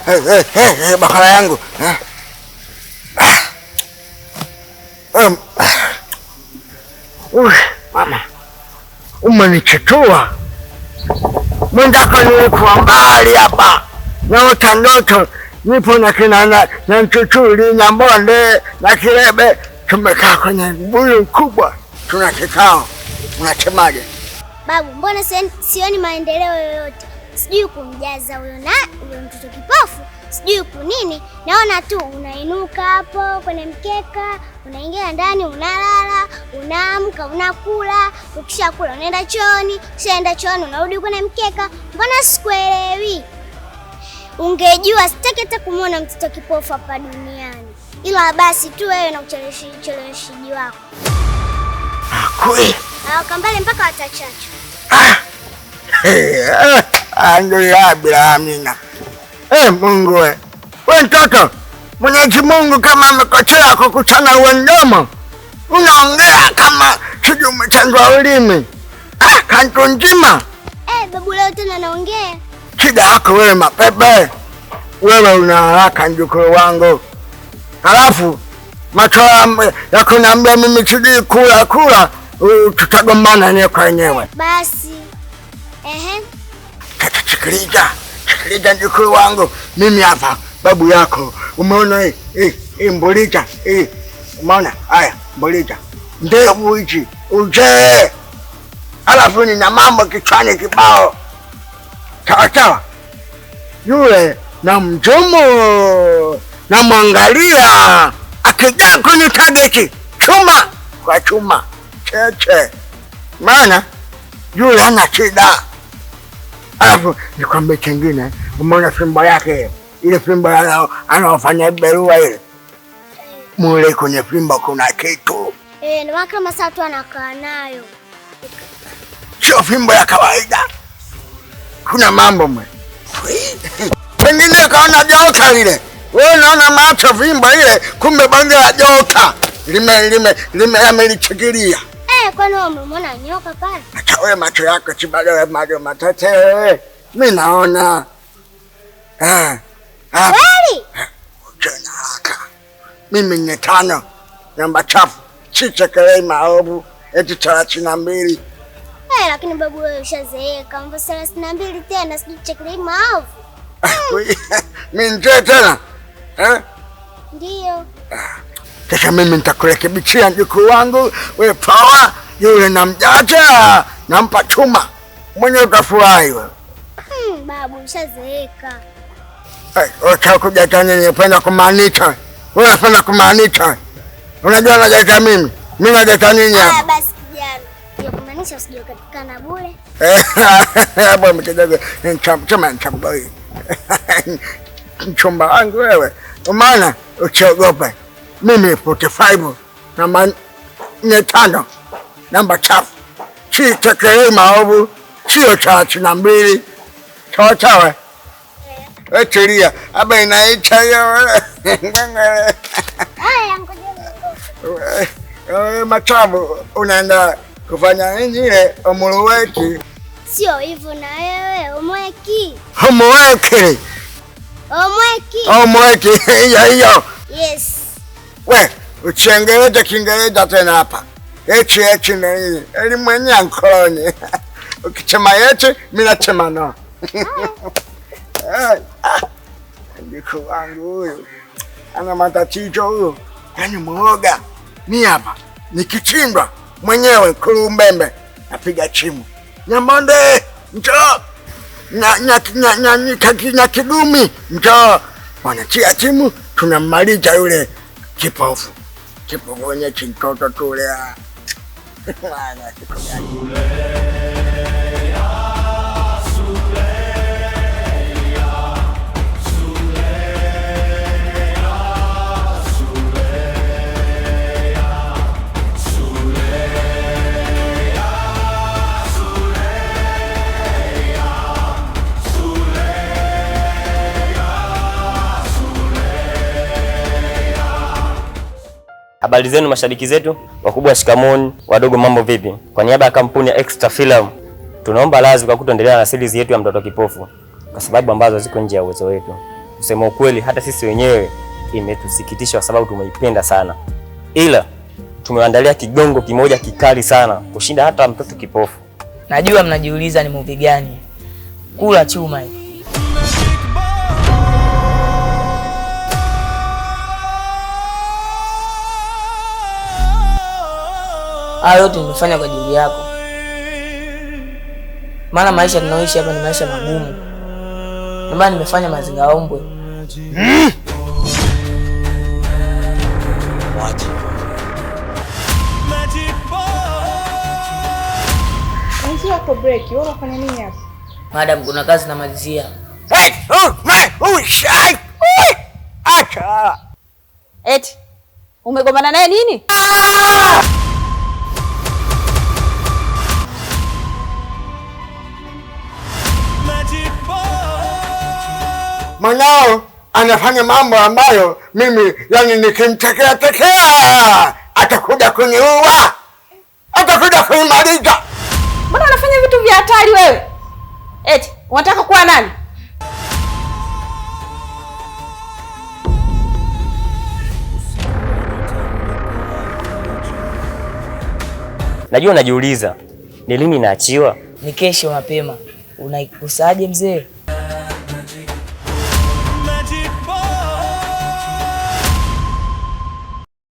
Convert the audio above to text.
babu. Bakala yangu. Mama. Umenichetua. Mwendaka nilikuwa mbali hapa. Naota ndoto. Nipo na kina na Mchuchuli na Mbonde na Kirebe. Tumekaa kwenye mbuyu mkubwa. Tuna kikao. Unasemaje? Babu, mbona sioni maendeleo yoyote? Sijui kumjaza huyo mtoto kipofu, sijui kunini. Naona tu unainuka hapo kwenye mkeka, unaingia ndani, unalala, unaamka, unakula, ukishakula unaenda chooni, ukishaenda chooni unarudi kwenye mkeka. Mbona sikuelewi? Ungejua sitaki hata kumuona mtoto kipofu hapa duniani. Ila basi tu wewe na ucheleweshaji wako. Kweli. Kambale mpaka watachacho. Ndio ya bila amina. Mungu we. We mtoto, Mwenyezi Mungu kama amekosea kukutana uendemo. Unaongea kama sijui umechanjwa ulimi. Kantu nzima. Babu leo tena naongea. Shida yako wewe mapepe. Wewe una haraka mjukuu wangu. Halafu macho ya kuniambia mimi sijui kula tutagombana ni kwa wenyewe. Basi. Sikiliza mjukuu wangu. Mimi hapa babu yako. Umeona hii mbulija hii. Umeona? Haya, mbulija. Ndevu hizi uje. Halafu nina mambo kichwani kibao. Sawa. Yule na mjumu na mwangalia akija kwenye target chuma kwa chuma cheche, maana yule hana shida. Alafu nikwambie kingine, umeona fimbo yake ile fimbo anaofanya berua ile, mule kwenye fimbo kuna kitu ndio kama saa tu anakaa nayo, sio fimbo ya kawaida, kuna mambo mwe pengine kaona joka lile. Wewe unaona macho fimbo ile, kumbe bange la joka lime amelichikilia. Kwani umeona nyoka pale? Acha wewe macho yako chibado macho matete. Mimi naona. Kweli? Jana haka. Mimi ni 5 namba chafu. Chichekelei maovu eti 32. Lakini babu wewe ushazeeka. Mambo 32 tena sijichekelei maovu. Mimi nje tena. Ndio. Sasa mimi nitakurekebishia mjukuu wangu. Wewe power yule namjaja nampa chuma. Mwenye utafurahi wewe. Babu ushazeeka. Wacha kujatana nipenda kumaanisha. Wewe unapenda kumaanisha. Unajua najaita mimi. Mimi najaita nini hapa? Basi kijana. Ndio kumaanisha usije ukatikana bure. Bwana mkidogo chama boy. Mchumba wangu wewe. Maana usiogope. Mimi 45 namba 5 namba chafu. Chichekelei maovu sio 32. Sawa. Tulia. Aba inaita hiyo. Machabu unaenda kufanya nini ile omuluweki? Sio hivyo na wewe omweki. Omweki hiyo. Yes. We, uchengeleza Kiingereza tena hapa. Echi na nini? Eli mwenye ankoloni. Ukichema yechi, mimi nachema no. Ndiko wangu huyu. Ana matatizo huyu. Yaani muoga. Mimi hapa nikichindwa mwenyewe Kulumbembe napiga chimu. Nyamonde, njoo. Na Kidumi, njoo. Wanatia chimu, tunamaliza yule kipofu. Kipofu wenye chintoto tule. Habari zenu mashabiki zetu, wakubwa shikamoni, wadogo mambo vipi? Kwa niaba ya kampuni ya Extra Film, tunaomba radhi kwa kutoendelea na series yetu ya mtoto kipofu kwa sababu ambazo ziko nje ya uwezo wetu. kusema ukweli hata sisi wenyewe imetusikitisha kwa sababu tumeipenda sana, ila tumeandalia kigongo kimoja kikali sana kushinda hata mtoto kipofu. Najua mnajiuliza ni movie gani. Kula chuma hii. Hayo yote nimefanya kwa ajili yako. Maana maisha tunaoishi hapa ni maisha magumu. Ndio maana nimefanya mazingaombwe. Waje. Nisi wako break, wewe unafanya nini hapa? Madam, kuna kazi namalizia. Acha. Eti umegombana naye nini? Mwanao anafanya mambo ambayo mimi yani nikimtekea atakuja kuniua, atakuja kunimaliza. Mbona unafanya vitu vya hatari wewe? Eti unataka kuwa nani? Najua unajiuliza ni lini naachiwa? Ni kesho mapema. Unaikusaje mzee?